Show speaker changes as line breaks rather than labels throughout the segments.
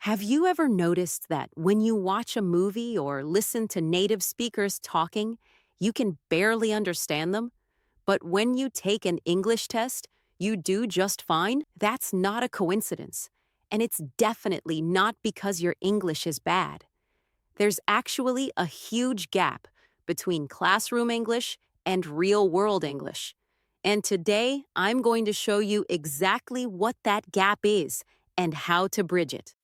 Have you ever noticed that when you watch a movie or listen to native speakers talking, you can barely understand them? But when you take an English test, you do just fine? That's not a coincidence. And it's definitely not because your English is bad. There's actually a huge gap between classroom English and real world English. And today, I'm going to show you exactly what that gap is and how to bridge it.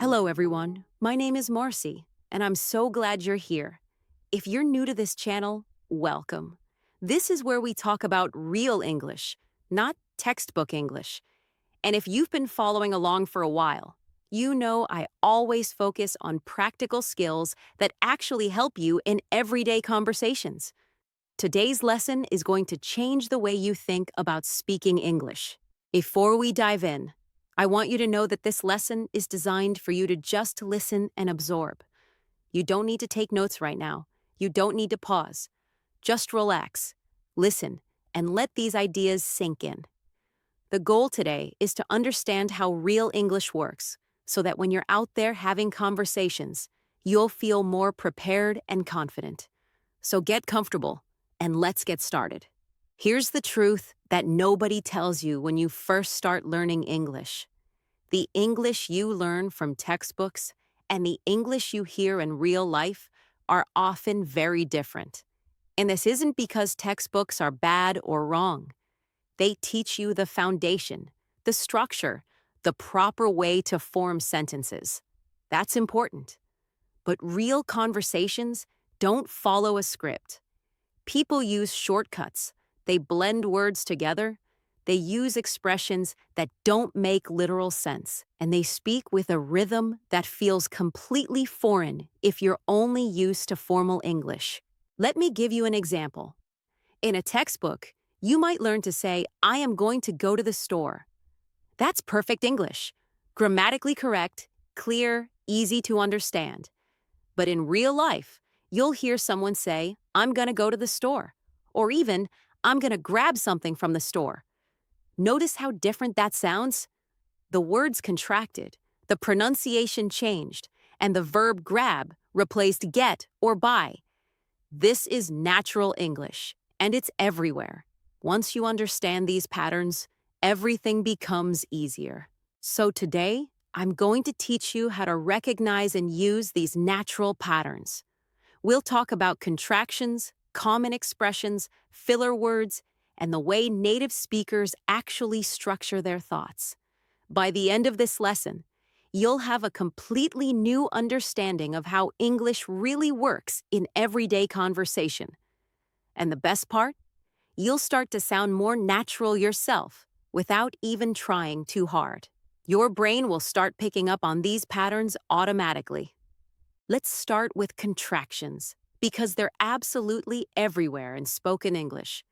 Hello, everyone. My name is Marcy, and I'm so glad you're here. If you're new to this channel, welcome. This is where we talk about real English, not textbook English. And if you've been following along for a while, you know I always focus on practical skills that actually help you in everyday conversations. Today's lesson is going to change the way you think about speaking English. Before we dive in, I want you to know that this lesson is designed for you to just listen and absorb. You don't need to take notes right now. You don't need to pause. Just relax, listen, and let these ideas sink in. The goal today is to understand how real English works so that when you're out there having conversations, you'll feel more prepared and confident. So get comfortable and let's get started. Here's the truth that nobody tells you when you first start learning English. The English you learn from textbooks and the English you hear in real life are often very different. And this isn't because textbooks are bad or wrong. They teach you the foundation, the structure, the proper way to form sentences. That's important. But real conversations don't follow a script. People use shortcuts. They blend words together. They use expressions that don't make literal sense. And they speak with a rhythm that feels completely foreign if you're only used to formal English. Let me give you an example. In a textbook, you might learn to say, I am going to go to the store. That's perfect English. Grammatically correct, clear, easy to understand. But in real life, you'll hear someone say, I'm going to go to the store. Or even, I'm going to grab something from the store. Notice how different that sounds? The words contracted, the pronunciation changed, and the verb grab replaced get or buy. This is natural English, and it's everywhere. Once you understand these patterns, everything becomes easier. So today, I'm going to teach you how to recognize and use these natural patterns. We'll talk about contractions, common expressions, filler words, and the way native speakers actually structure their thoughts. By the end of this lesson, you'll have a completely new understanding of how English really works in everyday conversation. And the best part? You'll start to sound more natural yourself without even trying too hard. Your brain will start picking up on these patterns automatically. Let's start with contractions, because they're absolutely everywhere in spoken English.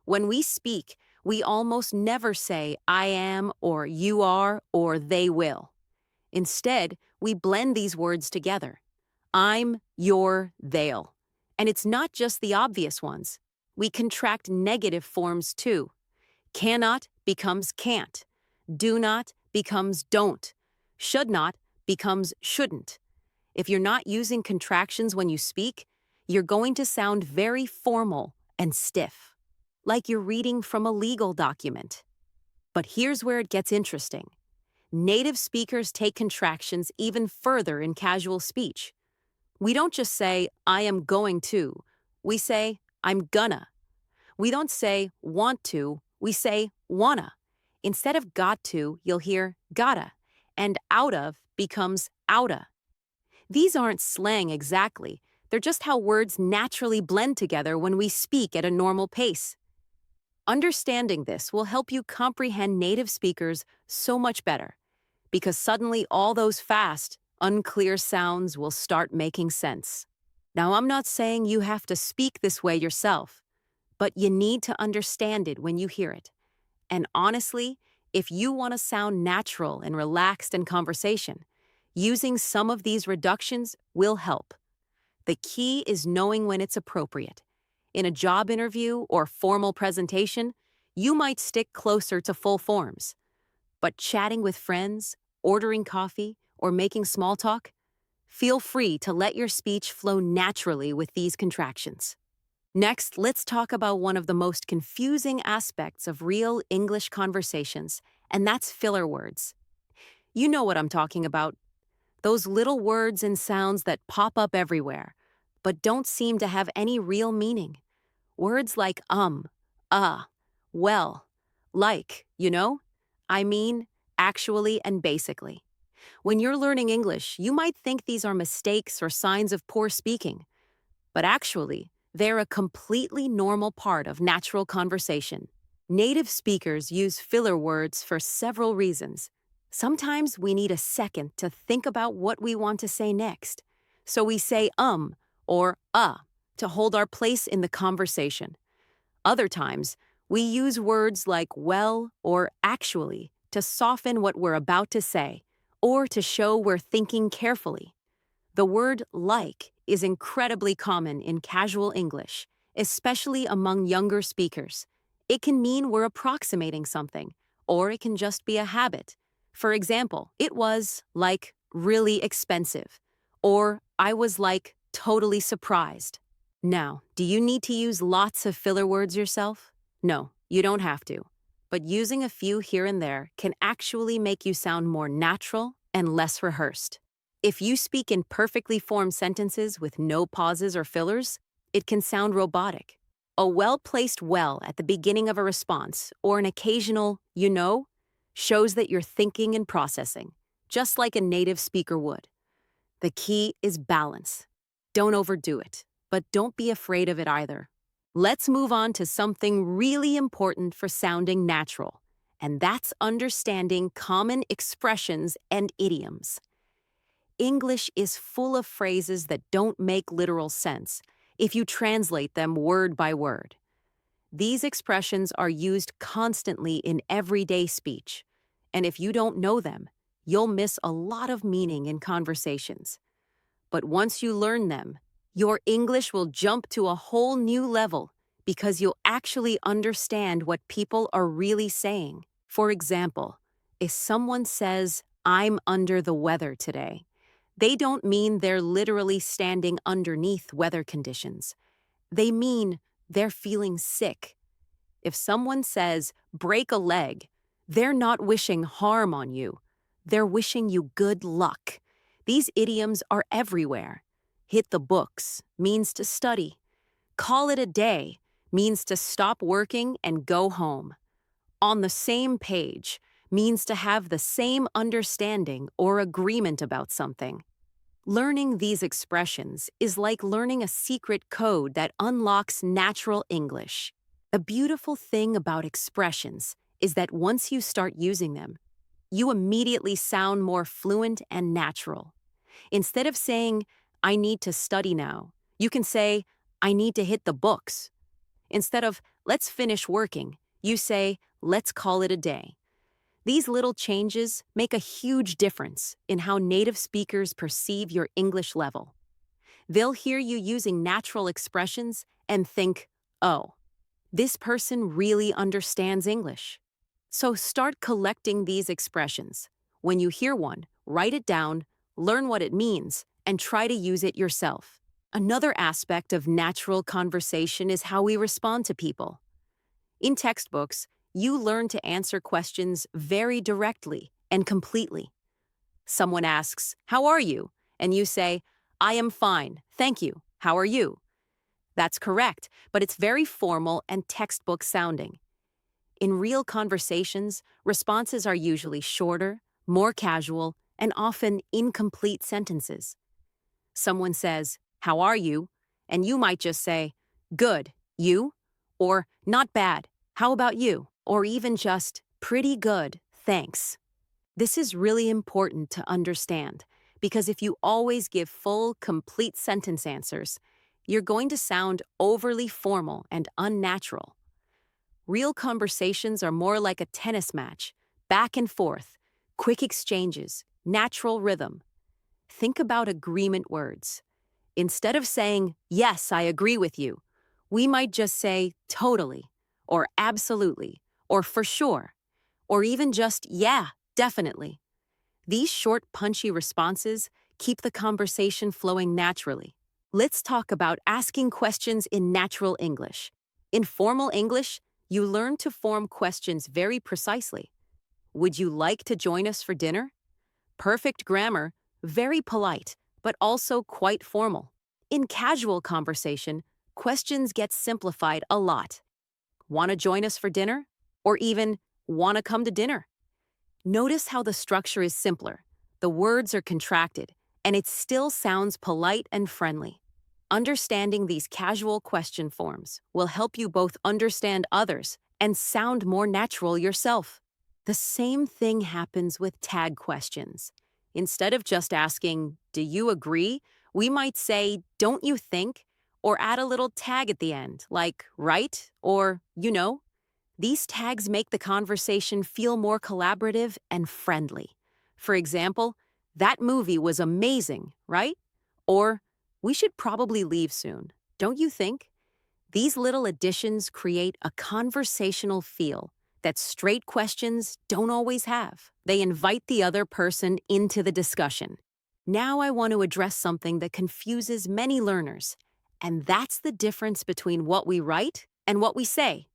When we speak, we almost never say I am or you are or they will. Instead, we blend these words together. I'm, you're, they'll. And it's not just the obvious ones. We contract negative forms too. Cannot becomes can't. Do not becomes don't. Should not becomes shouldn't. If you're not using contractions when you speak, you're going to sound very formal and stiff, like you're reading from a legal document. But here's where it gets interesting. Native speakers take contractions even further in casual speech. We don't just say, I am going to. We say, I'm gonna. We don't say, want to. We say, wanna. Instead of got to, you'll hear gotta, and out of becomes oughta. These aren't slang exactly. They're just how words naturally blend together when we speak at a normal pace. Understanding this will help you comprehend native speakers so much better, because suddenly all those fast, unclear sounds will start making sense. Now, I'm not saying you have to speak this way yourself, but you need to understand it when you hear it. And honestly, if you want to sound natural and relaxed in conversation, using some of these reductions will help. The key is knowing when it's appropriate. In a job interview or formal presentation, you might stick closer to full forms. But chatting with friends, ordering coffee, or making small talk, feel free to let your speech flow naturally with these contractions. Next, let's talk about one of the most confusing aspects of real English conversations, and that's filler words. You know what I'm talking about. Those little words and sounds that pop up everywhere, but don't seem to have any real meaning. Words like uh, well, like, I mean, actually, and basically. When you're learning English, you might think these are mistakes or signs of poor speaking, but actually, they're a completely normal part of natural conversation. Native speakers use filler words for several reasons. Sometimes we need a second to think about what we want to say next. So we say or to hold our place in the conversation. Other times, we use words like well or actually to soften what we're about to say or to show we're thinking carefully. The word like is incredibly common in casual English, especially among younger speakers. It can mean we're approximating something, or it can just be a habit. For example, it was like really expensive, or I was like totally surprised. Now, do you need to use lots of filler words yourself? No, you don't have to. But using a few here and there can actually make you sound more natural and less rehearsed. If you speak in perfectly formed sentences with no pauses or fillers, it can sound robotic. A well-placed well at the beginning of a response, or an occasional, shows that you're thinking and processing, just like a native speaker would. The key is balance. Don't overdo it, but don't be afraid of it either. Let's move on to something really important for sounding natural, and that's understanding common expressions and idioms. English is full of phrases that don't make literal sense if you translate them word by word. These expressions are used constantly in everyday speech, and if you don't know them, you'll miss a lot of meaning in conversations. But once you learn them, your English will jump to a whole new level because you'll actually understand what people are really saying. For example, if someone says, "I'm under the weather today," they don't mean they're literally standing underneath weather conditions. They mean they're feeling sick. If someone says, "break a leg," they're not wishing harm on you. They're wishing you good luck. These idioms are everywhere. Hit the books means to study. Call it a day means to stop working and go home. On the same page means to have the same understanding or agreement about something. Learning these expressions is like learning a secret code that unlocks natural English. The beautiful thing about expressions is that once you start using them, you immediately sound more fluent and natural. Instead of saying, "I need to study now," you can say, "I need to hit the books." Instead of, "let's finish working," you say, "let's call it a day." These little changes make a huge difference in how native speakers perceive your English level. They'll hear you using natural expressions and think, "Oh, this person really understands English." So start collecting these expressions. When you hear one, write it down, learn what it means, and try to use it yourself. Another aspect of natural conversation is how we respond to people. In textbooks, you learn to answer questions very directly and completely. Someone asks, "How are you?" And you say, "I am fine, thank you. How are you?" That's correct, but it's very formal and textbook sounding. In real conversations, responses are usually shorter, more casual, and often incomplete sentences. Someone says, "How are you?" And you might just say, "Good, you?" Or "Not bad, how about you?" Or even just, "Pretty good, thanks." This is really important to understand because if you always give full, complete sentence answers, you're going to sound overly formal and unnatural. Real conversations are more like a tennis match, back and forth, quick exchanges, natural rhythm. Think about agreement words. Instead of saying, "Yes, I agree with you," we might just say, "totally," or "absolutely," or "for sure." or even just, yeah, definitely. These short, punchy responses keep the conversation flowing naturally. Let's talk about asking questions in natural English. In formal English, you learn to form questions very precisely. Would you like to join us for dinner? Perfect grammar, very polite, but also quite formal. In casual conversation, questions get simplified a lot. Want to join us for dinner? Or even, want to come to dinner? Notice how the structure is simpler. The words are contracted, and it still sounds polite and friendly. Understanding these casual question forms will help you both understand others and sound more natural yourself. The same thing happens with tag questions. Instead of just asking, "Do you agree?" we might say, "Don't you think?" or add a little tag at the end, like, "right?" or, "you know." These tags make the conversation feel more collaborative and friendly. For example, "That movie was amazing, right?" Or, "We should probably leave soon, don't you think?" These little additions create a conversational feel that straight questions don't always have. They invite the other person into the discussion. Now I want to address something that confuses many learners, and that's the difference between what we write and what we say.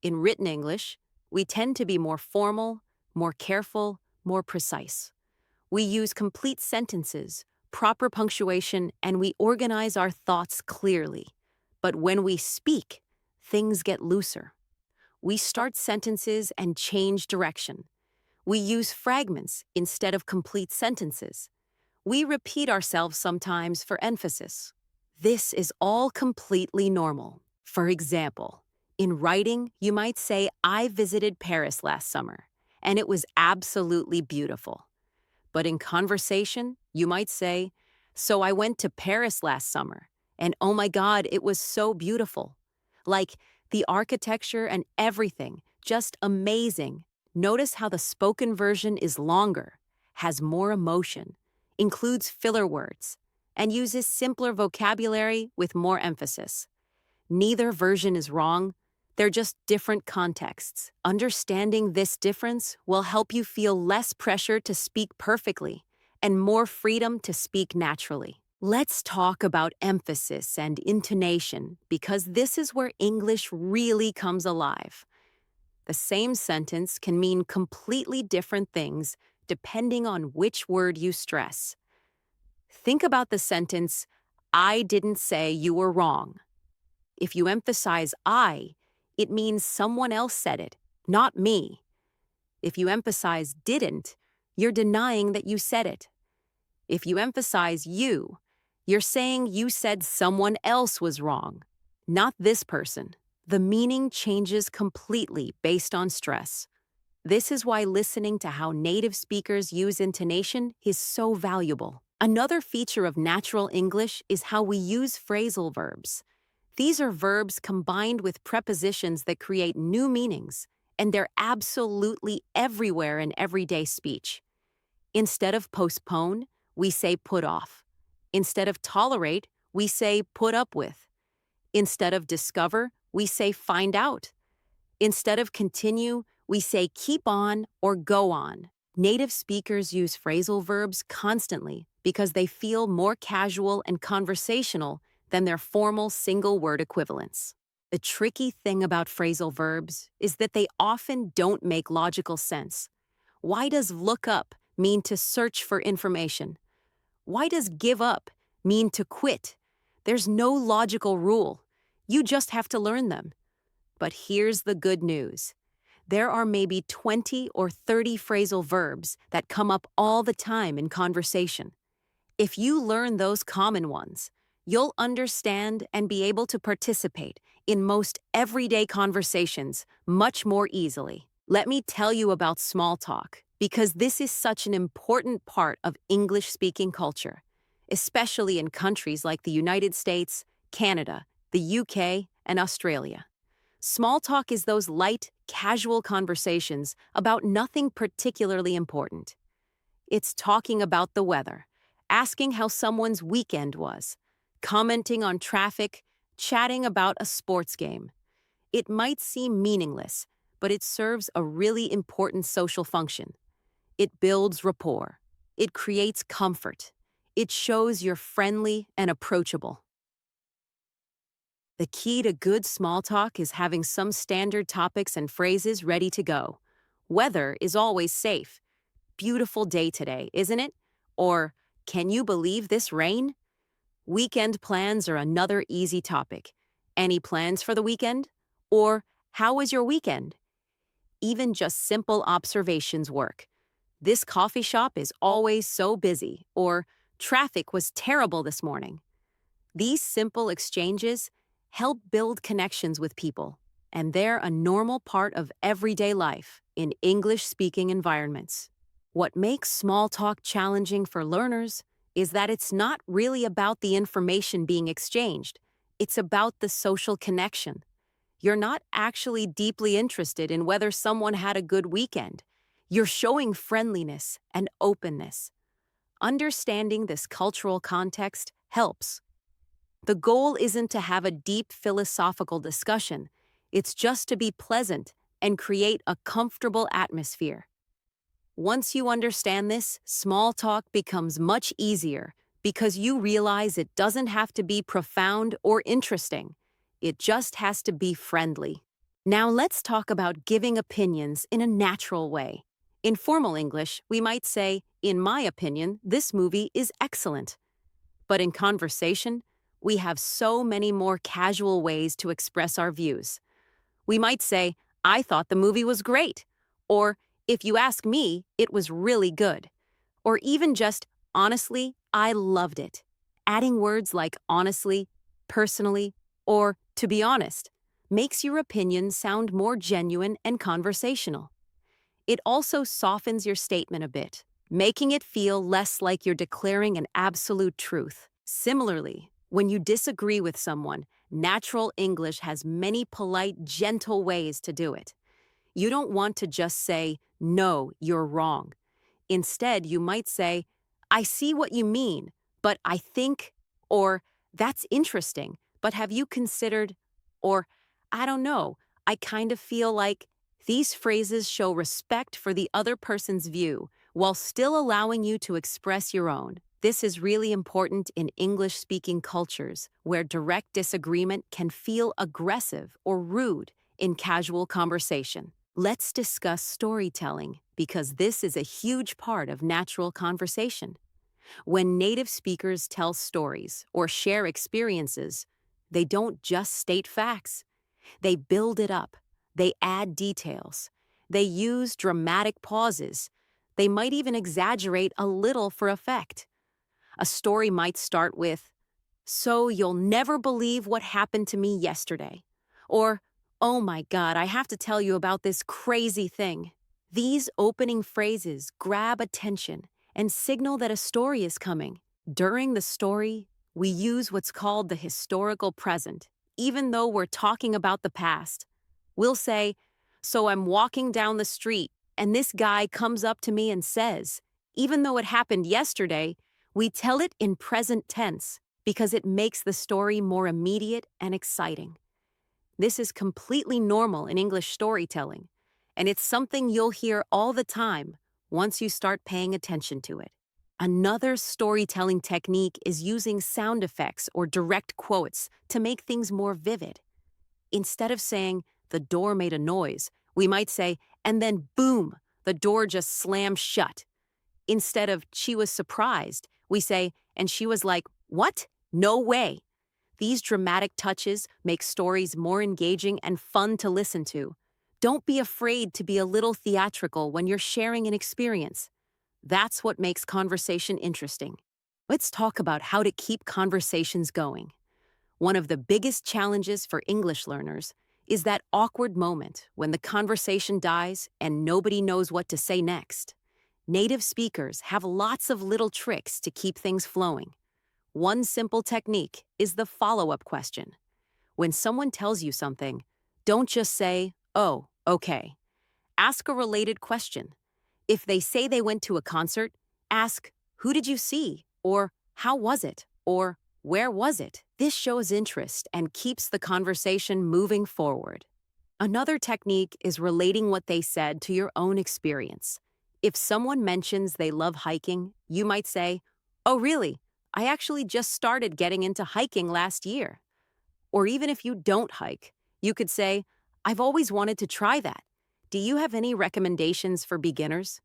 In written English, we tend to be more formal, more careful, more precise. We use complete sentences, proper punctuation, and we organize our thoughts clearly. But when we speak, things get looser. We start sentences and change direction. We use fragments instead of complete sentences. We repeat ourselves sometimes for emphasis. This is all completely normal. For example, in writing, you might say, "I visited Paris last summer, and it was absolutely beautiful." But in conversation, you might say, "So I went to Paris last summer, and oh my God, it was so beautiful." Like, the architecture and everything, just amazing. Notice how the spoken version is longer, has more emotion, includes filler words, and uses simpler vocabulary with more emphasis. Neither version is wrong. They're just different contexts. Understanding this difference will help you feel less pressure to speak perfectly and more freedom to speak naturally. Let's talk about emphasis and intonation because this is where English really comes alive. The same sentence can mean completely different things depending on which word you stress. Think about the sentence, "I didn't say you were wrong." If you emphasize "I," it means someone else said it, not me. If you emphasize "didn't," you're denying that you said it. If you emphasize "you," you're saying you said someone else was wrong, not this person. The meaning changes completely based on stress. This is why listening to how native speakers use intonation is so valuable. Another feature of natural English is how we use phrasal verbs. These are verbs combined with prepositions that create new meanings, and they're absolutely everywhere in everyday speech. Instead of postpone, we say put off. Instead of tolerate, we say put up with. Instead of discover, we say find out. Instead of continue, we say keep on or go on. Native speakers use phrasal verbs constantly because they feel more casual and conversational than their formal single-word equivalents. The tricky thing about phrasal verbs is that they often don't make logical sense. Why does look up mean to search for information? Why does give up mean to quit? There's no logical rule. You just have to learn them. But here's the good news. There are maybe 20 or 30 phrasal verbs that come up all the time in conversation. If you learn those common ones, you'll understand and be able to participate in most everyday conversations much more easily. Let me tell you about small talk, because this is such an important part of English-speaking culture, especially in countries like the United States, Canada, the UK, and Australia. Small talk is those light, casual conversations about nothing particularly important. It's talking about the weather, asking how someone's weekend was, commenting on traffic, chatting about a sports game. It might seem meaningless, but it serves a really important social function. It builds rapport. It creates comfort. It shows you're friendly and approachable. The key to good small talk is having some standard topics and phrases ready to go. Weather is always safe. Beautiful day today, isn't it? Or, can you believe this rain? Weekend plans are another easy topic. Any plans for the weekend? Or, how was your weekend? Even just simple observations work. This coffee shop is always so busy. Or, traffic was terrible this morning. These simple exchanges help build connections with people, and they're a normal part of everyday life in English-speaking environments. What makes small talk challenging for learners is that it's not really about the information being exchanged. It's about the social connection. You're not actually deeply interested in whether someone had a good weekend. You're showing friendliness and openness. Understanding this cultural context helps. The goal isn't to have a deep philosophical discussion. It's just to be pleasant and create a comfortable atmosphere. Once you understand this, small talk becomes much easier because you realize it doesn't have to be profound or interesting. It just has to be friendly. Now let's talk about giving opinions in a natural way. In formal English, we might say, "In my opinion, this movie is excellent." But in conversation, we have so many more casual ways to express our views. We might say, "I thought the movie was great," or, "If you ask me, it was really good," or even just, "Honestly, I loved it." Adding words like honestly, personally, or to be honest makes your opinion sound more genuine and conversational. It also softens your statement a bit, making it feel less like you're declaring an absolute truth. Similarly, when you disagree with someone, natural English has many polite, gentle ways to do it. You don't want to just say, "No, you're wrong." Instead, you might say, "I see what you mean, but I think," or "That's interesting, but have you considered," or "I don't know, I kind of feel like." These phrases show respect for the other person's view while still allowing you to express your own. This is really important in English-speaking cultures where direct disagreement can feel aggressive or rude in casual conversation. Let's discuss storytelling because this is a huge part of natural conversation. When native speakers tell stories or share experiences, they don't just state facts. They build it up. They add details. They use dramatic pauses. They might even exaggerate a little for effect. A story might start with, "So you'll never believe what happened to me yesterday." Or, "Oh my God, I have to tell you about this crazy thing." These opening phrases grab attention and signal that a story is coming. During the story, we use what's called the historical present, even though we're talking about the past. We'll say, "So I'm walking down the street, and this guy comes up to me and says," even though it happened yesterday, we tell it in present tense because it makes the story more immediate and exciting. This is completely normal in English storytelling, and it's something you'll hear all the time once you start paying attention to it. Another storytelling technique is using sound effects or direct quotes to make things more vivid. Instead of saying, "The door made a noise," we might say, "And then boom, the door just slammed shut." Instead of "She was surprised," we say, "And she was like, 'What? No way.'" These dramatic touches make stories more engaging and fun to listen to. Don't be afraid to be a little theatrical when you're sharing an experience. That's what makes conversation interesting. Let's talk about how to keep conversations going. One of the biggest challenges for English learners is that awkward moment when the conversation dies and nobody knows what to say next. Native speakers have lots of little tricks to keep things flowing. One simple technique is the follow-up question. When someone tells you something, don't just say, "Oh, okay." Ask a related question. If they say they went to a concert, ask, "Who did you see?" Or "How was it?" Or "Where was it?" This shows interest and keeps the conversation moving forward. Another technique is relating what they said to your own experience. If someone mentions they love hiking, you might say, "Oh, really? I actually just started getting into hiking last year." Or even if you don't hike, you could say, "I've always wanted to try that. Do you have any recommendations for beginners?"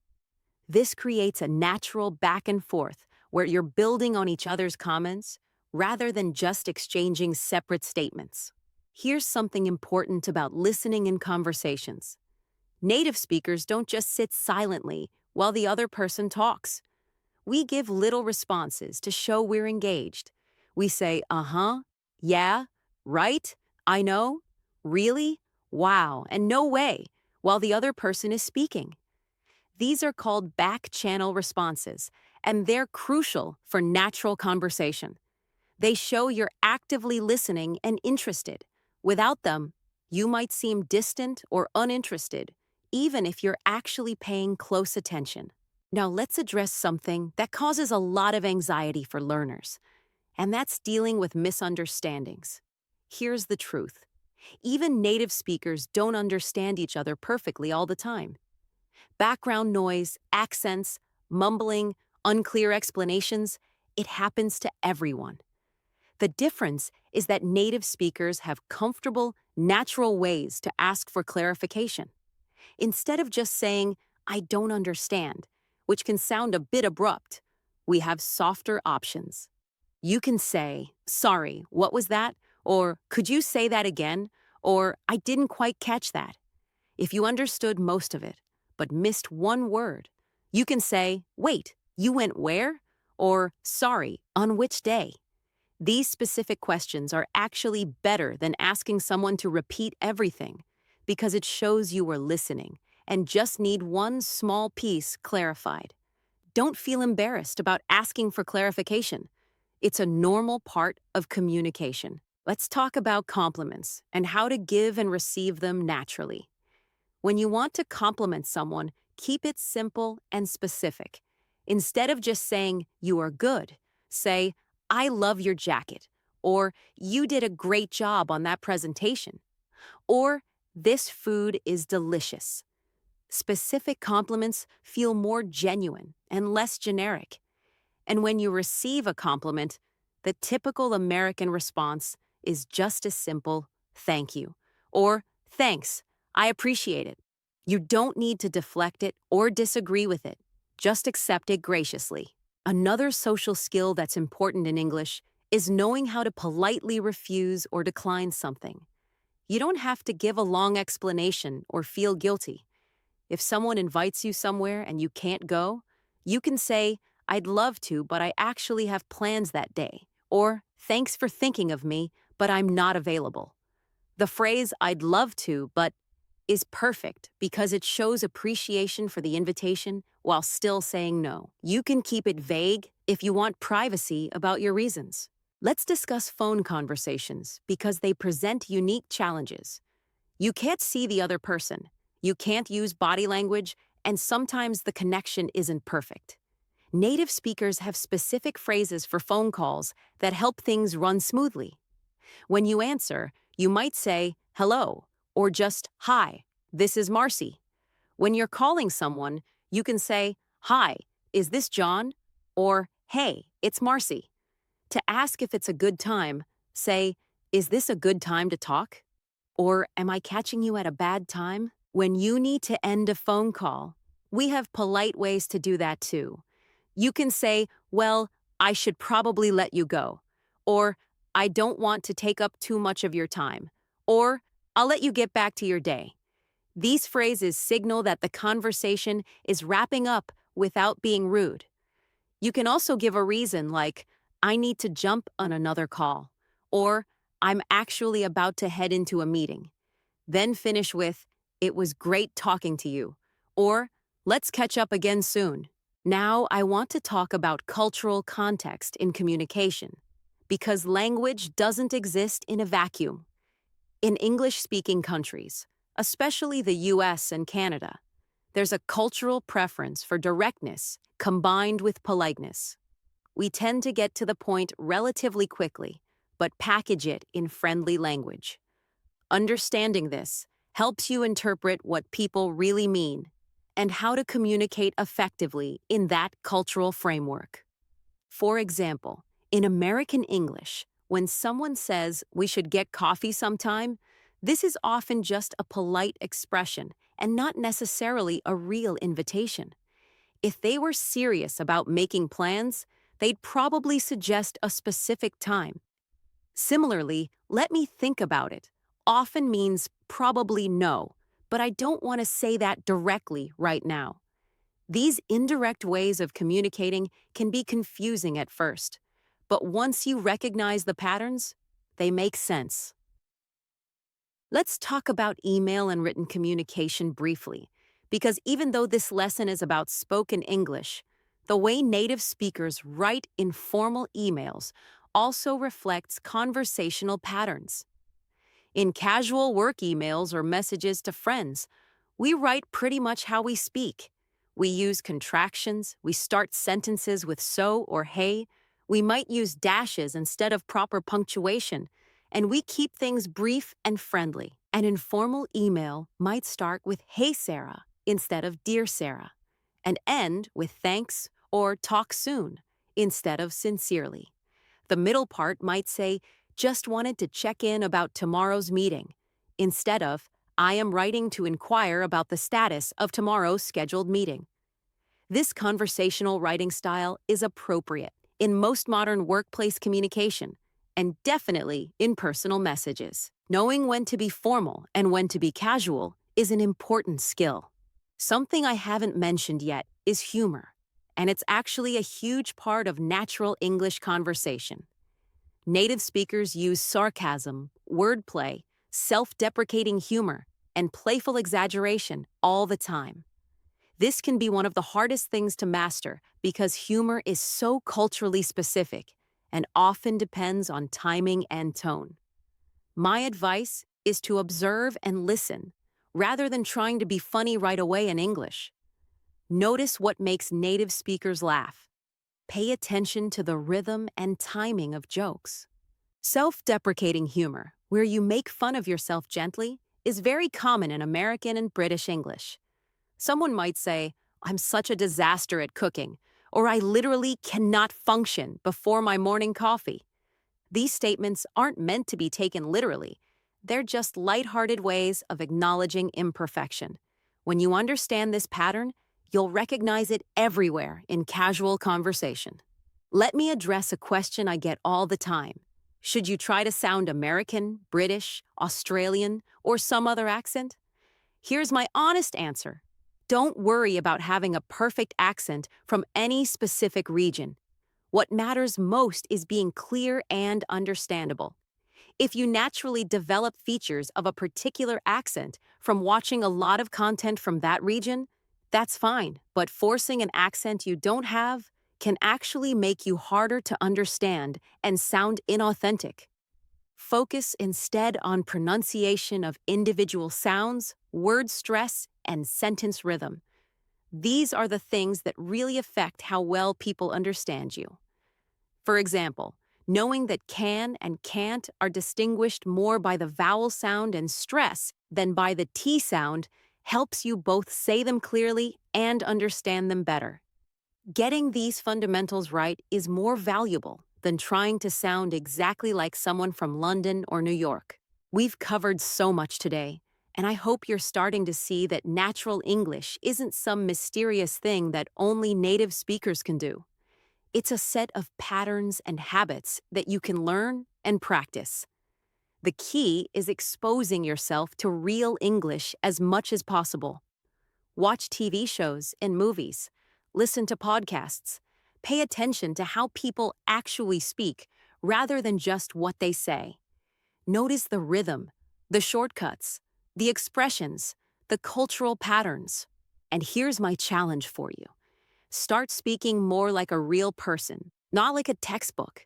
This creates a natural back and forth where you're building on each other's comments rather than just exchanging separate statements. Here's something important about listening in conversations. Native speakers don't just sit silently while the other person talks. We give little responses to show we're engaged. We say, yeah, right, I know, really, wow, and no way, while the other person is speaking. These are called back channel responses, and they're crucial for natural conversation. They show you're actively listening and interested. Without them, you might seem distant or uninterested, even if you're actually paying close attention. Now, let's address something that causes a lot of anxiety for learners, and that's dealing with misunderstandings. Here's the truth. Even native speakers don't understand each other perfectly all the time. Background noise, accents, mumbling, unclear explanations, it happens to everyone. The difference is that native speakers have comfortable, natural ways to ask for clarification. Instead of just saying, "I don't understand," which can sound a bit abrupt, we have softer options. You can say, "Sorry, what was that?" Or, "Could you say that again?" Or, "I didn't quite catch that." If you understood most of it, but missed one word, you can say, "Wait, you went where?" Or, "Sorry, on which day?" These specific questions are actually better than asking someone to repeat everything because it shows you were listening and just need one small piece clarified. Don't feel embarrassed about asking for clarification. It's a normal part of communication. Let's talk about compliments and how to give and receive them naturally. When you want to compliment someone, keep it simple and specific. Instead of just saying, "You are good," say, "I love your jacket," or "You did a great job on that presentation," or "This food is delicious." Specific compliments feel more genuine and less generic. And when you receive a compliment, the typical American response is just as simple, "Thank you," or "Thanks, I appreciate it." You don't need to deflect it or disagree with it. Just accept it graciously. Another social skill that's important in English is knowing how to politely refuse or decline something. You don't have to give a long explanation or feel guilty. If someone invites you somewhere and you can't go, you can say, "I'd love to, but I actually have plans that day." Or, "Thanks for thinking of me, but I'm not available." The phrase, "I'd love to, but," is perfect because it shows appreciation for the invitation while still saying no. You can keep it vague if you want privacy about your reasons. Let's discuss phone conversations because they present unique challenges. You can't see the other person, you can't use body language, and sometimes the connection isn't perfect. Native speakers have specific phrases for phone calls that help things run smoothly. When you answer, you might say, "Hello," or just, "Hi, this is Marcy." When you're calling someone, you can say, "Hi, is this John?" Or, "Hey, it's Marcy." To ask if it's a good time, say, "Is this a good time to talk?" Or, "Am I catching you at a bad time?" When you need to end a phone call, we have polite ways to do that too. You can say, "Well, I should probably let you go." Or, "I don't want to take up too much of your time." Or, "I'll let you get back to your day." These phrases signal that the conversation is wrapping up without being rude. You can also give a reason like, "I need to jump on another call," or "I'm actually about to head into a meeting." Then finish with, "It was great talking to you," or "Let's catch up again soon." Now, I want to talk about cultural context in communication, because language doesn't exist in a vacuum. In English-speaking countries, especially the US and Canada, there's a cultural preference for directness combined with politeness. We tend to get to the point relatively quickly, but package it in friendly language. Understanding this helps you interpret what people really mean and how to communicate effectively in that cultural framework. For example, in American English, when someone says we should get coffee sometime, this is often just a polite expression and not necessarily a real invitation. If they were serious about making plans, they'd probably suggest a specific time. Similarly, let me think about it often means probably no, but I don't want to say that directly right now. These indirect ways of communicating can be confusing at first, but once you recognize the patterns, they make sense. Let's talk about email and written communication briefly, because even though this lesson is about spoken English, the way native speakers write informal emails also reflects conversational patterns. In casual work emails or messages to friends, we write pretty much how we speak. We use contractions, we start sentences with so or hey, we might use dashes instead of proper punctuation, and we keep things brief and friendly. An informal email might start with hey Sarah instead of dear Sarah, and end with thanks or talk soon instead of sincerely. The middle part might say, just wanted to check in about tomorrow's meeting, instead of, I am writing to inquire about the status of tomorrow's scheduled meeting. This conversational writing style is appropriate in most modern workplace communication, and definitely in personal messages. Knowing when to be formal and when to be casual is an important skill. Something I haven't mentioned yet is humor, and it's actually a huge part of natural English conversation. Native speakers use sarcasm, wordplay, self-deprecating humor, and playful exaggeration all the time. This can be one of the hardest things to master because humor is so culturally specific and often depends on timing and tone. My advice is to observe and listen rather than trying to be funny right away in English. Notice what makes native speakers laugh. Pay attention to the rhythm and timing of jokes. Self-deprecating humor, where you make fun of yourself gently, is very common in American and British English. Someone might say, I'm such a disaster at cooking, or I literally cannot function before my morning coffee. These statements aren't meant to be taken literally. They're just lighthearted ways of acknowledging imperfection. When you understand this pattern, you'll recognize it everywhere in casual conversation. Let me address a question I get all the time. Should you try to sound American, British, Australian, or some other accent? Here's my honest answer. Don't worry about having a perfect accent from any specific region. What matters most is being clear and understandable. If you naturally develop features of a particular accent from watching a lot of content from that region, that's fine, but forcing an accent you don't have can actually make you harder to understand and sound inauthentic. Focus instead on pronunciation of individual sounds, word stress, and sentence rhythm. These are the things that really affect how well people understand you. For example, knowing that can and can't are distinguished more by the vowel sound and stress than by the T sound helps you both say them clearly and understand them better. Getting these fundamentals right is more valuable than trying to sound exactly like someone from London or New York. We've covered so much today, and I hope you're starting to see that natural English isn't some mysterious thing that only native speakers can do. It's a set of patterns and habits that you can learn and practice. The key is exposing yourself to real English as much as possible. Watch TV shows and movies. Listen to podcasts. Pay attention to how people actually speak rather than just what they say. Notice the rhythm, the shortcuts, the expressions, the cultural patterns. And here's my challenge for you. Start speaking more like a real person, not like a textbook.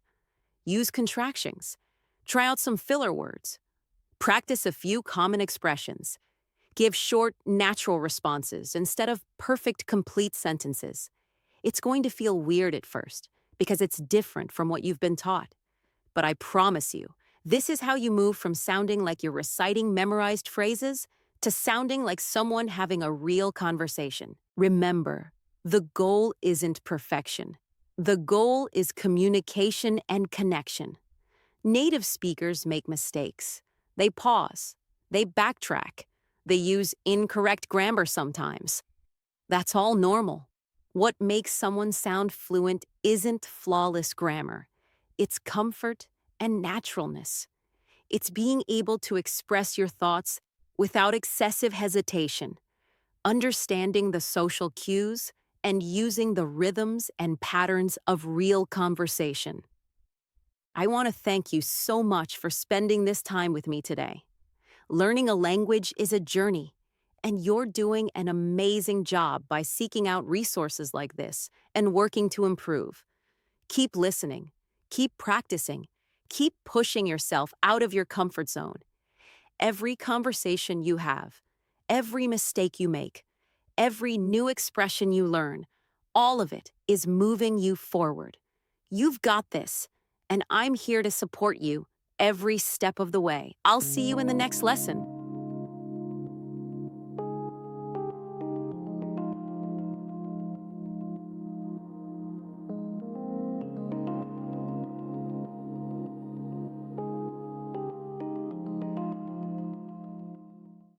Use contractions. Try out some filler words. Practice a few common expressions. Give short, natural responses instead of perfect, complete sentences. It's going to feel weird at first because it's different from what you've been taught. But I promise you, this is how you move from sounding like you're reciting memorized phrases to sounding like someone having a real conversation. Remember, the goal isn't perfection. The goal is communication and connection. Native speakers make mistakes. They pause. They backtrack. They use incorrect grammar sometimes. That's all normal. What makes someone sound fluent isn't flawless grammar. It's comfort and naturalness. It's being able to express your thoughts without excessive hesitation, understanding the social cues, and using the rhythms and patterns of real conversation. I want to thank you so much for spending this time with me today. Learning a language is a journey, and you're doing an amazing job by seeking out resources like this and working to improve. Keep listening, keep practicing, keep pushing yourself out of your comfort zone. Every conversation you have, every mistake you make, every new expression you learn, all of it is moving you forward. You've got this, and I'm here to support you every step of the way. I'll see you in the next lesson.